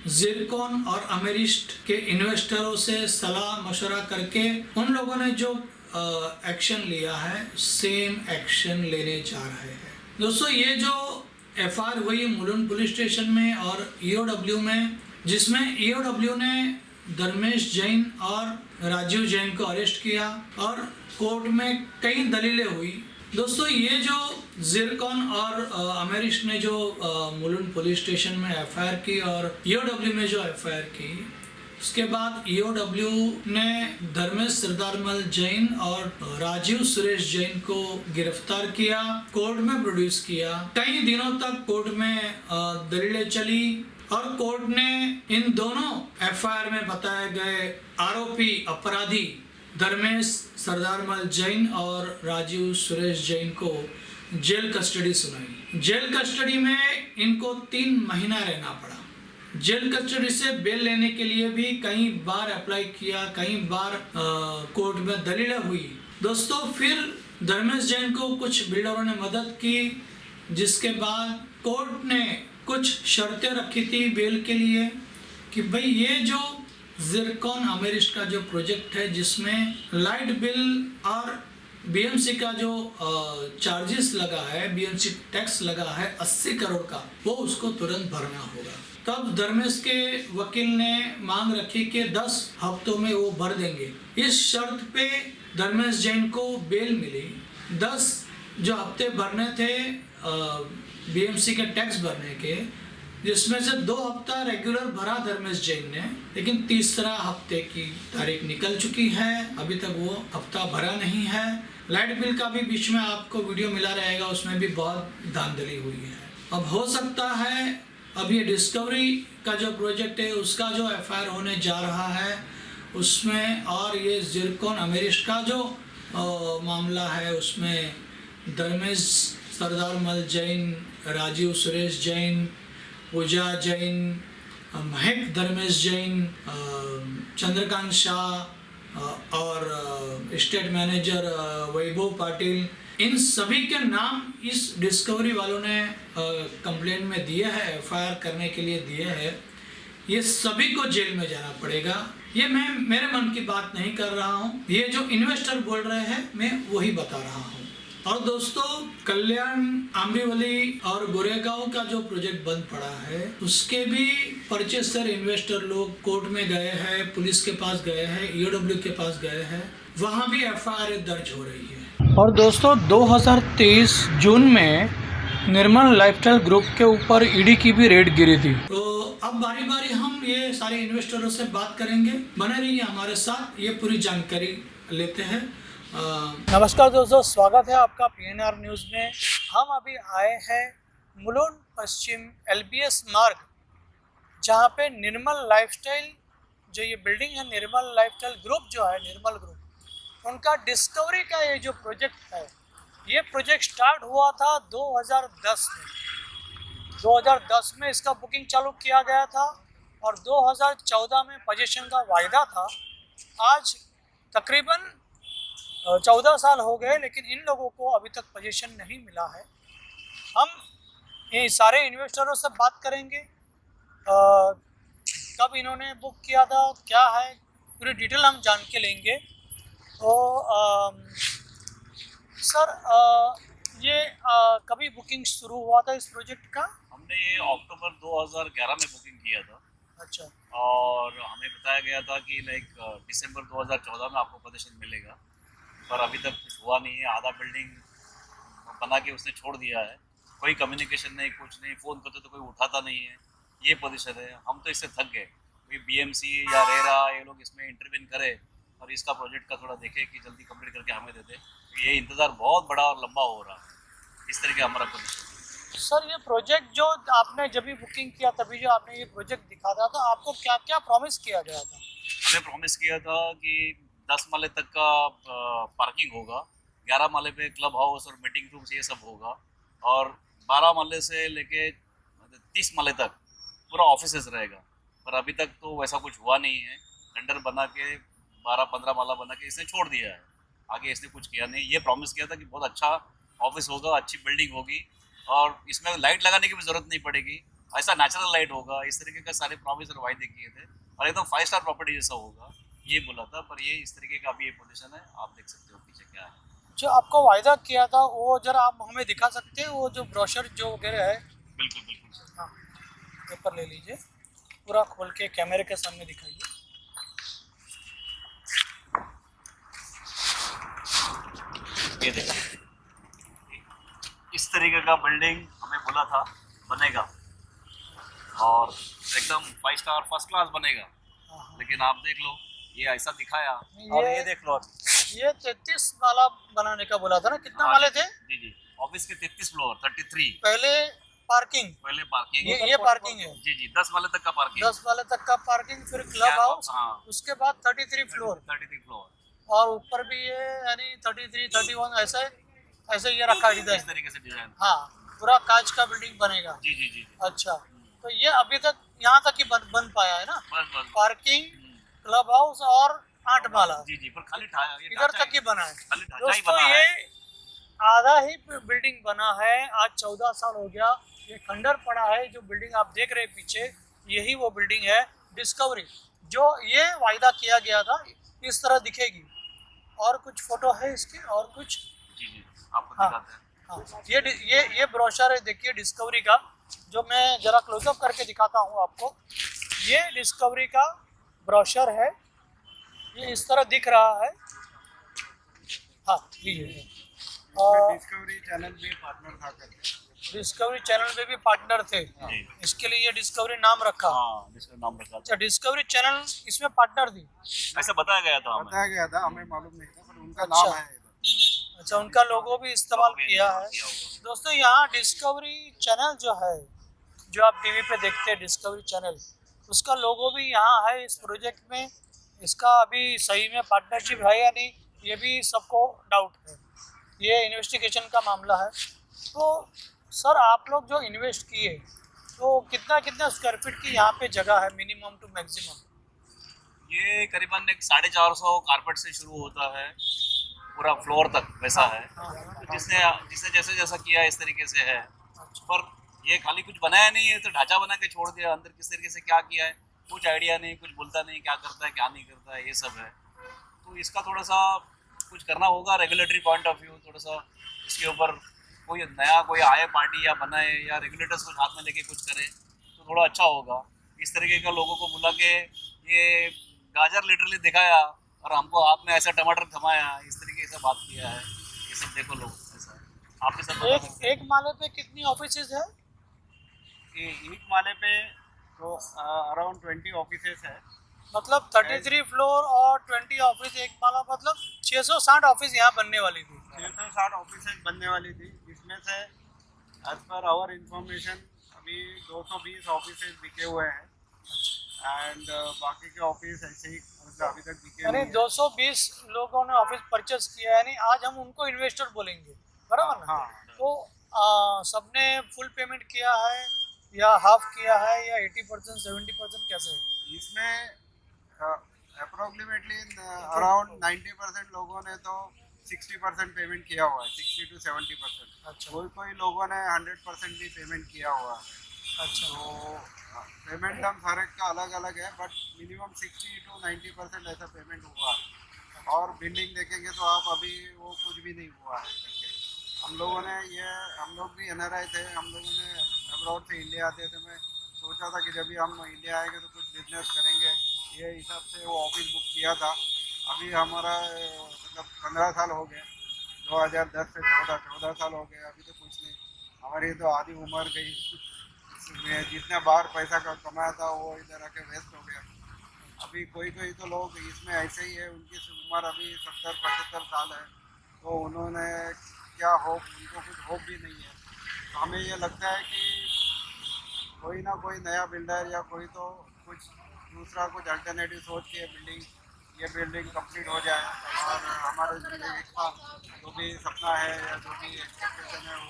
जिरकॉन और अमेरिस्ट के इन्वेस्टरों से सलाह मशवरा करके उन लोगों ने जो एक्शन लिया है, सेम एक्शन लेने जा रहे हैं। दोस्तों, ये जो एफआईआर हुई मुलुंड पुलिस स्टेशन में और ईओडब्ल्यू में, जिसमें ईओडब्ल्यू ने धर्मेश जैन और राजीव जैन को अरेस्ट किया और कोर्ट में कई दलीलें हुई। दोस्तों, ये जो जिरकॉन और अमेरिस्ट ने जो मुलुंड पुलिस स्टेशन में एफआईआर की और ईओडब्ल्यू में जो एफआईआर की, उसके बाद ईओडब्ल्यू ने धर्मेश सरदारमल जैन और राजीव सुरेश जैन को गिरफ्तार किया, कोर्ट में प्रोड्यूस किया। कई दिनों तक कोर्ट में दलीलें चली और कोर्ट ने इन दोनों एफआईआर में बताए गए आरोपी अपराधी धर्मेश सरदारमल जैन और राजीव सुरेश जैन को जेल कस्टडी सुनाई। जेल कस्टडी में इनको 3 महीना रहना पड़ा। जेल कस्टडी से बेल लेने के लिए भी कई बार अप्लाई किया, कई बार कोर्ट में दलीलें हुई। दोस्तों, फिर धर्मेश जैन को कुछ बिल्डरों ने मदद की, जिसके बाद कोर्ट ने कुछ शर्तें रखी थी बेल के लिए कि भाई ये जो जिरकॉन अमेरिस्ट का जो प्रोजेक्ट है, जिसमें लाइट बिल और बीएमसी का जो चार्जेस लगा है, बीएमसी टैक्स लगा है 80 करोड़ का, वो उसको तुरंत भरना होगा। तब धर्मेश के वकील ने मांग रखी कि 10 हफ्तों में वो भर देंगे। इस शर्त पे धर्मेश जैन को बेल मिली। 10 जो हफ्ते भरने थे बीएमसी के टैक्स भरने के, जिसमें से 2 हफ्ता रेगुलर भरा धर्मेश जैन ने, लेकिन तीसरा हफ्ते की तारीख निकल चुकी है, अभी तक वो हफ्ता भरा नहीं है। लाइट बिल का भी बीच में आपको वीडियो मिला रहेगा, उसमें भी बहुत धांधली हुई है। अब हो सकता है अब ये डिस्कवरी का जो प्रोजेक्ट है उसका जो एफआईआर होने जा रहा है उसमें, और ये जिरकॉन अमेरिस्ट का जो मामला है उसमें धर्मेश सरदारमल जैन, राजीव सुरेश जैन, पूजा जैन, महक धर्मेश जैन, चंद्रकांत शाह और स्टेट मैनेजर वैभव पाटिल, इन सभी के नाम इस डिस्कवरी वालों ने कंप्लेंट में दिए हैं, एफआईआर करने के लिए दिए हैं। ये सभी को जेल में जाना पड़ेगा। ये मैं मेरे मन की बात नहीं कर रहा हूँ, ये जो इन्वेस्टर बोल रहे हैं मैं वही बता रहा हूँ। और दोस्तों, कल्याण, आंबीवली और गोरेगांव का जो प्रोजेक्ट बंद पड़ा है, उसके भी परचेसर इन्वेस्टर लोग कोर्ट में गए हैं, पुलिस के पास गए हैं, ईओडब्ल्यू के पास गए हैं, वहाँ भी एफआईआर दर्ज हो रही है। और दोस्तों, 2023 जून में निर्मल लाइफस्टाइल ग्रुप के ऊपर ईडी की भी रेड गिरी थी। तो अब बारी बारी हम ये सारे इन्वेस्टरों से बात करेंगे, बने रहिए हमारे साथ, ये पूरी जानकारी लेते हैं। नमस्कार दोस्तों, स्वागत है आपका पीएनआर न्यूज़ में। हम अभी आए हैं मुलुंड पश्चिम एलबीएस मार्ग, जहाँ पे निर्मल लाइफस्टाइल, जो ये बिल्डिंग है, निर्मल लाइफस्टाइल ग्रुप जो है, निर्मल ग्रुप, उनका डिस्कवरी का ये जो प्रोजेक्ट है, ये प्रोजेक्ट स्टार्ट हुआ था 2010 में। 2010 में इसका बुकिंग चालू किया गया था और 2014 में पोजीशन का वायदा था। आज तकरीबन 14 साल हो गए, लेकिन इन लोगों को अभी तक पोजीशन नहीं मिला है। हम ये सारे इन्वेस्टरों से बात करेंगे, कब इन्होंने बुक किया था, क्या है, पूरी डिटेल हम जान के लेंगे। तो सर, ये कभी बुकिंग शुरू हुआ था इस प्रोजेक्ट का? हमने ये अक्टूबर 2011 में बुकिंग किया था। अच्छा। और हमें बताया गया था कि दिसंबर 2014 में आपको पोजीशन मिलेगा, पर अभी तक कुछ हुआ नहीं है। आधा बिल्डिंग बना के उसने छोड़ दिया है, कोई कम्युनिकेशन नहीं, कुछ नहीं, फ़ोन करते तो कोई उठाता नहीं है। ये पोजीशन है। हम तो इससे थक गए, कोई बीएमसी या रेरा ये लोग इसमें इंटरवेन करे और इसका प्रोजेक्ट का थोड़ा देखे कि जल्दी कंप्लीट करके हमें दे दे। ये इंतज़ार बहुत बड़ा और लंबा हो रहा है। इस तरीके हमारा पोजीशन। सर, ये प्रोजेक्ट जो आपने जब भी बुकिंग किया, तभी जो आपने ये प्रोजेक्ट दिखा था, तो आपको क्या क्या प्रॉमिस किया गया था? हमें प्रॉमिस किया था कि 10 माले तक का पार्किंग होगा, 11 माले पे क्लब हाउस और मीटिंग रूम्स ये सब होगा, और 12 माले से लेके 30 माले तक पूरा ऑफिसेस रहेगा। पर अभी तक तो वैसा कुछ हुआ नहीं है। टेंडर बना के 12-15 माला बना के इसने छोड़ दिया है, आगे इसने कुछ किया नहीं। ये प्रॉमिस किया था कि बहुत अच्छा ऑफिस होगा, अच्छी बिल्डिंग होगी और इसमें लाइट लगाने की भी ज़रूरत नहीं पड़ेगी, ऐसा नेचुरल लाइट होगा। इस तरीके का सारे प्रॉमिस और वायदे किए थे और एकदम 5 स्टार प्रॉपर्टी जैसा होगा, ये बोला था। पर ये इस तरीके का अभी ये पोजीशन है, आप देख सकते हो पीछे क्या है। जो आपको वायदा किया था, वो जरा आप हमें दिखा सकते हैं, वो जो ब्रोशर जो वगैरह है? बिल्कुल बिल्कुल सर। हाँ, पेपर ले लीजिए, पूरा खोल के कैमरे के सामने दिखाइए। ये देखिए, इस तरीके का बिल्डिंग हमें बोला था बनेगा और एकदम 5 स्टार फर्स्ट क्लास बनेगा, लेकिन आप देख लो ये ऐसा दिखाया। और ये देख लो, ये 33 माला बनाने का बोला था ना? कितना माले थे? जी जी, ऑफिस के 33 फ्लोर, 33। पहले पार्किंग, पहले पार्किंग, ये पार्किंग है? जी जी, 10 माले तक का पार्किंग, 10 माले तक का पार्किंग, फिर क्लब हाउस, हाँ, उसके बाद 33 फ्लोर, 33 फ्लोर, और ऊपर भी ये यानी 33, 31 ऐसे ऐसे ये रखा इस डिजाइन। तरीके से डिजाइन। हाँ, पूरा कांच का बिल्डिंग बनेगा। जी जी जी। अच्छा, तो ये अभी तक यहाँ तक ही बन पाया है ना? बस बस। पार्किंग, क्लब हाउस और 8 माला। जी जी, पर खाली ढाया, ये इधर तक ही बना है। खाली ढांचा ही दोस्तों, बना है। ये आधा ही बिल्डिंग बना है। आज 14 साल हो गया, ये खंडर पड़ा है। जो बिल्डिंग आप देख रहे हैं पीछे, यही वो बिल्डिंग है डिस्कवरी, जो ये वायदा किया गया था, इस तरह दिखेगी। और कुछ फोटो है इसकी, और कुछ? जी जी, आपको हाँ दिखाते हैं। हाँ, ये ब्रोशर है, देखिए डिस्कवरी का, जो मैं जरा क्लोजअप करके दिखाता हूँ आपको। ये डिस्कवरी का ब्रोशर है, ये इस तरह दिख रहा है। हाँ, ये डिस्कवरी चैनल में पार्टनर था करके। डिस्कवरी चैनल में भी पार्टनर थे, इसके लिए ये डिस्कवरी नाम रखा। हाँ, जिसका नाम रखा। अच्छा, डिस्कवरी चैनल इसमें पार्टनर थी, ऐसा बताया गया था हमें। बताया गया था, हमें मालूम नहीं था, पर उनका अच्छा। नाम है इधर। अच्छा, उनका लोगो भी इस्तेमाल किया है। दोस्तों, यहाँ डिस्कवरी चैनल जो है, जो आप टीवी पे देखते हैं डिस्कवरी चैनल, उसका लोगो भी यहाँ है इस प्रोजेक्ट में। इसका अभी सही में पार्टनरशिप है या नहीं, ये भी सबको डाउट है। ये इन्वेस्टिगेशन का मामला है। तो सर, आप लोग जो इन्वेस्ट किए, तो कितना कितना स्क्वायर फीट की यहाँ पे जगह है, मिनिमम टू मैक्सिमम? ये करीबन 450 कारपेट से शुरू होता है, पूरा फ्लोर तक वैसा है। जिसने जैसे जैसा किया इस तरीके से है। पर ये खाली कुछ बनाया नहीं है, तो ढांचा बना के छोड़ दिया। अंदर किस तरीके से क्या किया है कुछ आइडिया नहीं, कुछ बोलता नहीं, क्या करता है क्या नहीं करता है, ये सब है। तो इसका थोड़ा सा कुछ करना होगा रेगुलेटरी पॉइंट ऑफ व्यू, थोड़ा सा इसके ऊपर कोई नया कोई आए पार्टी या बनाए या रेगुलेटर्स को हाथ में लेके कुछ करे तो थोड़ा अच्छा होगा। इस तरीके का लोगों को बुला के ये गाजर लिटरली दिखाया और हमको हाथ में ऐसा टमाटर थमाया, इस तरीके से बात किया है। ये सब देखो लोग ऐसा है। आप भी सब बता सकते हैं। एक माले पे कितनी ऑफिसेज है? एक माले पे तो अराउंड 20 ऑफिसेस है। मतलब 33 फ्लोर और 20 ऑफिस, एक माला, मतलब 660 ऑफिस यहाँ बनने वाली थी। 660 ऑफिसेस बनने वाली थी, जिसमें से एज पर आवर इंफॉर्मेशन अभी 220 ऑफिसेस बिके हुए हैं एंड बाकी के ऑफिस ऐसे ही मतलब अभी तक बिके यानी हुए हैं। 220 लोगों ने ऑफिस परचेस किया है, यानी आज हम उनको इन्वेस्टर बोलेंगे, बराबर ना? हाँ, तो सबने फुल पेमेंट किया है या हाफ किया है या 80% 70% कैसे है? इसमें अप्रोक्सीमेटली अराउंड 90% लोगों ने तो 60% पेमेंट किया हुआ है, 60 to 70%। अच्छा कोई लोगों ने 100% भी पेमेंट किया हुआ है। अच्छा। तो पेमेंट टर्म हर एक का अलग अलग है, बट मिनिमम 60 to 90% ऐसा पेमेंट हुआ है। और बिल्डिंग देखेंगे तो आप अभी वो कुछ भी नहीं हुआ है करके। हम लोग भी NRI थे, हम लोगों ने अब्रॉड से इंडिया आते थे। मैं सोचा था कि जब भी हम इंडिया आएंगे तो कुछ बिजनेस करेंगे, ये हिसाब से वो ऑफिस बुक किया था। अभी हमारा मतलब 15 साल हो गए, 2010 से 14 साल हो गए, अभी तो कुछ नहीं। हमारी तो आधी उम्र गई, इसमें जितना बाहर पैसा का कमाया था वो इधर आके वेस्ट हो गया। अभी कोई तो लोग इसमें ऐसे ही है, उनकी उम्र अभी 70-75 साल है, तो उन्होंने क्या होप, उनको कुछ होप भी नहीं है। तो हमें ये लगता है कि कोई ना कोई नया बिल्डर या कोई तो कुछ दूसरा कुछ अल्टरनेटिव सोच के ये बिल्डिंग कंप्लीट हो जाए और हमारे ज़िंदगी का जो भी सपना है या जो भी एक्सपेक्टेशन है वो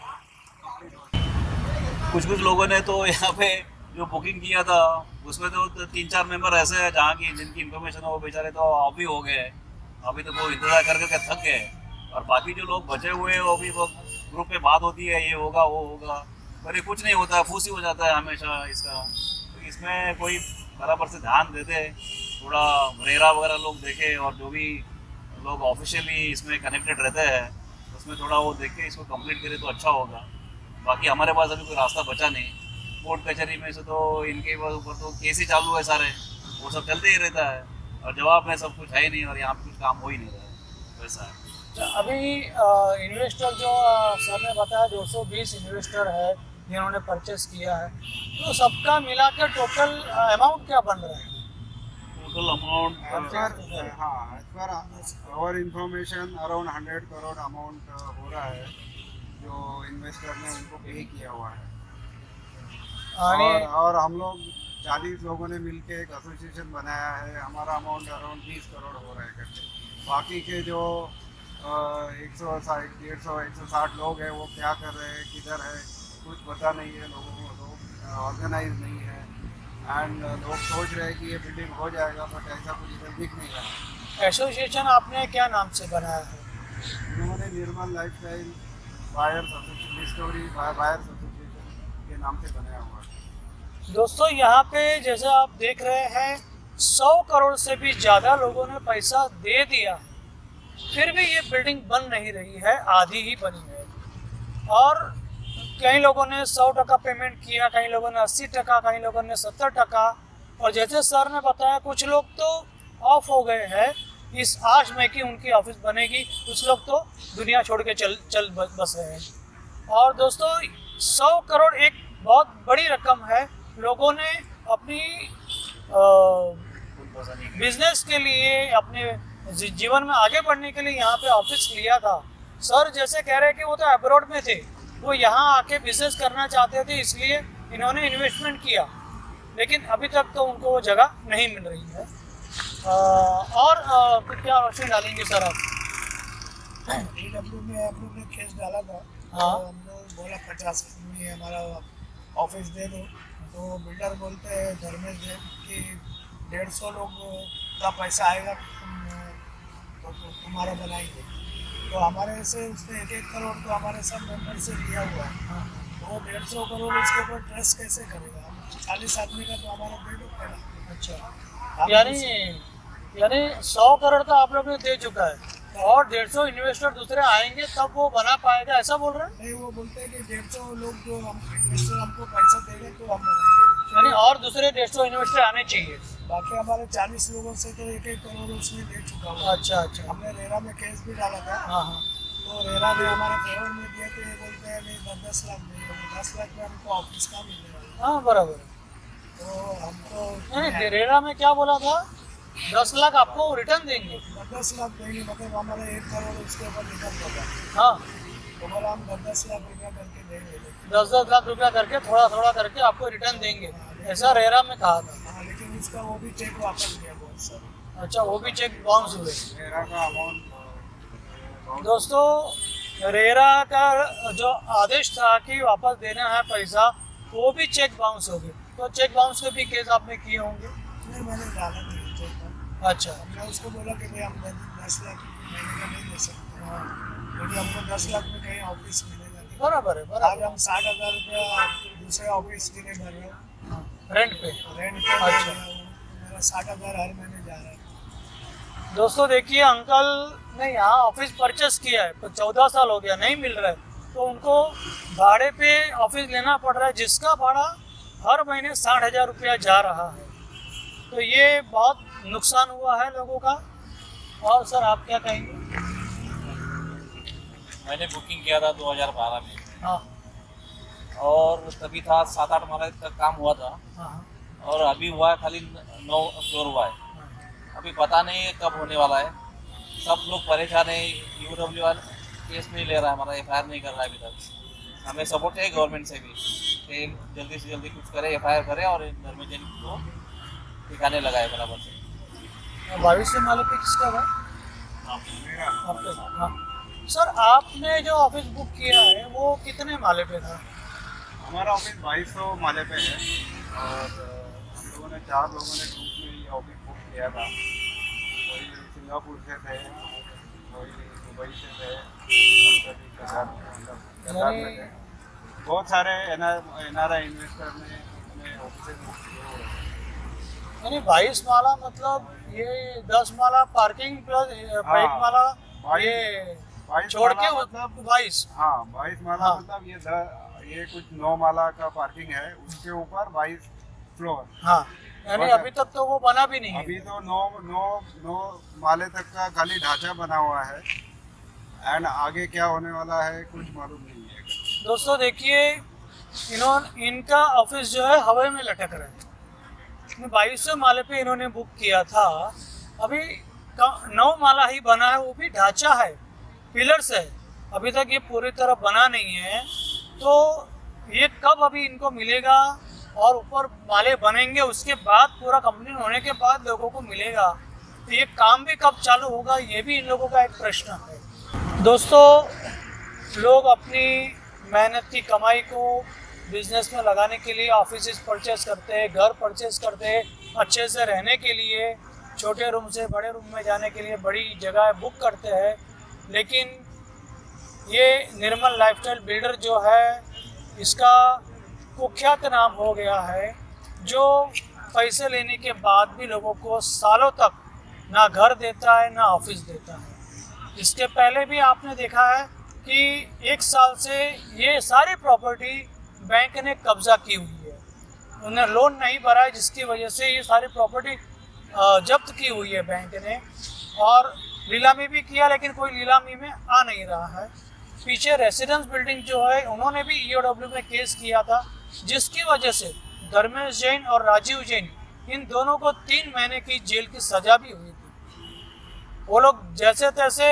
कंप्लीट हो जाए। कुछ लोगों ने तो यहाँ पे जो बुकिंग किया था उसमें तो 3-4 मेंबर ऐसे हैं जहाँ की जिनकी इन्फॉर्मेशन है वो बेचारे तो ऑफ ही हो गए। अभी तो वो इंतज़ार कर करके थक गए और बाकी जो लोग बचे हुए हैं वो भी वो ग्रुप में बात होती है, ये होगा वो होगा, पर ये कुछ नहीं होता है, फूसी हो जाता है हमेशा इसका। तो इसमें कोई बराबर से ध्यान देते, थोड़ा रेरा वगैरह लोग देखे और जो भी लोग ऑफिशियली इसमें कनेक्टेड रहते हैं उसमें थोड़ा वो देख के इसको कंप्लीट करे तो अच्छा होगा। बाकी हमारे पास अभी कोई रास्ता बचा नहीं। कोर्ट कचहरी में से तो इनके ऊपर तो केस ही चालू है सारे, वो सब चलते ही रहता है और जवाब में सब कुछ है ही नहीं और यहाँ पे कुछ काम हो ही नहीं रहा है, वैसा है। अभी इन्वेस्टर जो सर ने बताया 220 इन्वेस्टर है जिन्होंने परचेस किया है, तो सबका मिला के टोटल अमाउंट क्या बन रहा है? Total amount as per our information around 100 crore amount हो रहा है जो इन्वेस्टर ने उनको पे किया हुआ है। और हम लोग 40 लोगों ने मिलके एक एसोसिएशन बनाया है, हमारा अमाउंट अराउंड 20 करोड़ हो रहा है करके। बाकी के जो 160, 150, 160 लोग हैं वो क्या कर रहे हैं, किधर है, कुछ पता नहीं है लोगों को, लोग ऑर्गेनाइज नहीं है एंड लोग सोच रहे हैं कि ये बिल्डिंग हो जाएगा, बट ऐसा कुछ इधर दिख नहीं रहा। एसोसिएशन आपने क्या नाम से बनाया है? उन्होंने Nirmal lifestyle buyers association, discovery buyers association के नाम से बनाया हुआ है। दोस्तों यहाँ पे जैसे आप देख रहे हैं 100 करोड़ से भी ज़्यादा लोगों ने पैसा दे दिया, फिर भी ये बिल्डिंग बन नहीं रही है, आधी ही बनी है। और कई लोगों ने 100% पेमेंट किया, कई लोगों ने 80%, कई लोगों ने 70%। और जैसे सर ने बताया कुछ लोग तो ऑफ हो गए हैं इस आश में कि उनकी ऑफिस बनेगी, कुछ लोग तो दुनिया छोड़ के चल बस रहे हैं। और दोस्तों 100 करोड़ एक बहुत बड़ी रकम है। लोगों ने अपनी बिजनेस के लिए, अपने जीवन में आगे बढ़ने के लिए यहाँ पे ऑफिस लिया था। सर जैसे कह रहे हैं कि वो तो अब्रॉड में थे, वो यहाँ आके बिजनेस करना चाहते थे, इसलिए इन्होंने इन्वेस्टमेंट किया, लेकिन अभी तक तो उनको वो जगह नहीं मिल रही है। और कुछ क्या रोशनी डालेंगे सर आप? AW ने केस डाला था। हाँ। तो हम लोग बोला 50 आदमी हमारा ऑफिस दे दो, तो बिल्डर बोलते हैं धर्मेश जी कि 150 लोग का पैसा आएगा तो तुम्हारा बनाएंगे। तो हमारे से उसने 1-1 करोड़ तो हमारे सब मेंबर से लिया हुआ है, तो वो 150 करोड़ उसके ऊपर ट्रस्ट कैसे करेगा? 40 आदमी का तो हमारा दे दो पहला। अच्छा, यानी 100 करोड़ तो आप लोग ने दे चुका है। और 150 इन्वेस्टर दूसरे आएंगे तब वो बना पाएगा, ऐसा बोल रहे हैं? नहीं, वो बोलते हैं कि 150 लोग जो हम इन्वेस्टर हमको पैसा देंगे तो हम बनाएंगे। यानी और दूसरे 150 इन्वेस्टर आने चाहिए। बाकी हमारे 40 लोगों से तो 1-1 करोड़ उसने दे चुका हुआ। अच्छा अच्छा। हमने रेरा में केस भी डाला था, हाँ हाँ। तो रेरा ने हमारे फेवर में दिए, तो ये बोलते हैं नहीं 10-10 लाख देंगे, 10 लाख में हमको ऑफिस का मिलेगा। हाँ बराबर है। तो हमको नहीं, रेरा में क्या बोला था, 10 लाख आपको रिटर्न देंगे। 10 लाख देंगे, मतलब हमारा 1 करोड़ उसके ऊपर निकल होगा। हाँ, तो बोला हम 10-10 लाख रुपया करके देंगे। 10-10 लाख रुपया करके थोड़ा थोड़ा करके आपको रिटर्न देंगे, ऐसा रेरा में कहा था। हाँ, लेकिन उसका वो भी चेक वापस दिया बहुत सारा। अच्छा, वो भी चेक बाउंस हुए। मेरा का अमाउंट दोस्तों, रेरा का जो आदेश था कि वापस देना है पैसा, वो भी चेक बाउंस हो गए। तो चेक बाउंस के भी केस आपने किए होंगे? नहीं, मैंने डाला नहीं चेक में। अच्छा। मैं उसको बोला कि भाई हम 10 लाख महीने का नहीं दे सकते, क्योंकि हमको 10 लाख में कहीं ऑफिस मिलेगा नहीं। बराबर है, आज बराबर। हम 60,000 रुपया दूसरे ऑफिस के लिए भर रहे हैं, रेंट पे। रेंट पे। अच्छा। मेरा 60,000 हर महीने जा रहा है। दोस्तों देखिए, अंकल ने यहाँ ऑफिस परचेस किया है, 14 साल हो गया, नहीं मिल रहा है, तो उनको भाड़े पे ऑफिस लेना पड़ रहा है, जिसका भाड़ा हर महीने 60,000 रुपया जा रहा है। तो ये बहुत नुकसान हुआ है लोगों का। और सर आप क्या कहेंगे? मैंने बुकिंग किया था 2012 में, हाँ और तभी था 7-8 माले तक काम हुआ था, हाँ और अभी हुआ है खाली 9 फ्लोर हुआ है। अभी पता नहीं है कब होने वाला है। सब लोग परेशान है। यूडब्ल्यू वाला केस नहीं ले रहा है, हमारा FIR नहीं कर रहा है अभी तक। हमें सपोर्ट चाहिए गवर्नमेंट से भी कि जल्दी से जल्दी कुछ करे, FIR करे और धर्मेजन को ठिकाने लगाए बराबर से। 22 माले पे किसका था? आपके। हाँ सर, आपने जो ऑफिस बुक किया है वो कितने माले पे था? हमारा ऑफिस 2200 माले पे है, और हम लोगों ने 4 लोगों ने ग्रुप में ये ऑफिस बुक किया था। कोई सिंगापुर से थे, कोई दुबई से थे, और कभी कतार में थे। बहुत सारे NRI इन्वेस्टर ने अपने ऑफिस बुक किए हुए हैं। यानी 22 माला मतलब ये 10 माला पार्किंग प्लस हाँ, 1 माला 22 ये 22 छोड़ के माला मतलब 22। हाँ 22 माला हाँ। मतलब ये कुछ 9 माला का पार्किंग है, उसके ऊपर 22 फ्लोर। हाँ, यानी बस- अभी तक तो वो बना भी नहीं है। अभी तो 9 माले तक का खाली ढांचा बना हुआ है, एंड आगे क्या होने वाला है कुछ मालूम नहीं है। दोस्तों देखिए, इनका ऑफिस जो है हवा में लटक रहा है। 2200 माले पे इन्होंने बुक किया था, अभी 9 माला ही बना है, वो भी ढांचा है, पिलर्स है, अभी तक ये पूरी तरह बना नहीं है। तो ये कब अभी इनको मिलेगा और ऊपर माले बनेंगे, उसके बाद पूरा कंप्लीट होने के बाद लोगों को मिलेगा, तो ये काम भी कब चालू होगा, ये भी इन लोगों का एक प्रश्न है। दोस्तों, लोग अपनी मेहनत की कमाई को बिजनेस में लगाने के लिए ऑफिस परचेस करते हैं, घर परचेस करते हैं, अच्छे से रहने के लिए, छोटे रूम से बड़े रूम में जाने के लिए बड़ी जगह बुक करते हैं। लेकिन ये निर्मल लाइफस्टाइल बिल्डर जो है, इसका कुख्यात नाम हो गया है, जो पैसे लेने के बाद भी लोगों को सालों तक ना घर देता है ना ऑफिस देता है। इसके पहले भी आपने देखा है कि 1 साल से ये सारी प्रॉपर्टी बैंक ने कब्जा की हुई है, उन्हें लोन नहीं भरा है, जिसकी वजह से ये सारी प्रॉपर्टी जब्त की हुई है बैंक ने, और नीलामी भी किया, लेकिन कोई नीलामी में आ नहीं रहा है। पीछे रेसिडेंस बिल्डिंग जो है, उन्होंने भी EOW में केस किया था, जिसकी वजह से धर्मेश जैन और राजीव जैन, इन दोनों को 3 महीने की जेल की सजा भी हुई थी। वो लोग जैसे तैसे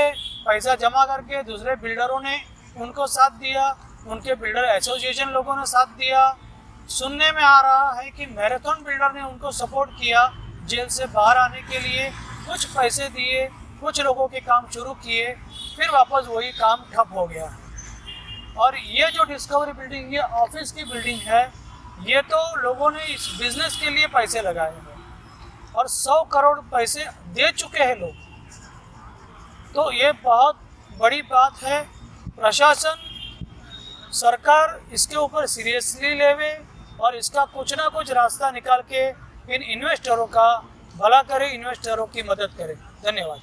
पैसा जमा करके, दूसरे बिल्डरों ने उनको साथ दिया, उनके बिल्डर एसोसिएशन लोगों ने साथ दिया। सुनने में आ रहा है कि मैराथन बिल्डर ने उनको सपोर्ट किया, जेल से बाहर आने के लिए कुछ पैसे दिए, कुछ लोगों के काम शुरू किए, फिर वापस वही काम ठप हो गया। और ये जो डिस्कवरी बिल्डिंग, ये ऑफिस की बिल्डिंग है, ये तो लोगों ने इस बिजनेस के लिए पैसे लगाए हैं और 100 करोड़ पैसे दे चुके हैं लोग। तो ये बहुत बड़ी बात है। प्रशासन, सरकार इसके ऊपर सीरियसली लेवे और इसका कुछ ना कुछ रास्ता निकाल के इन इन्वेस्टरों का भला करे, इन्वेस्टरों की मदद करे। धन्यवाद।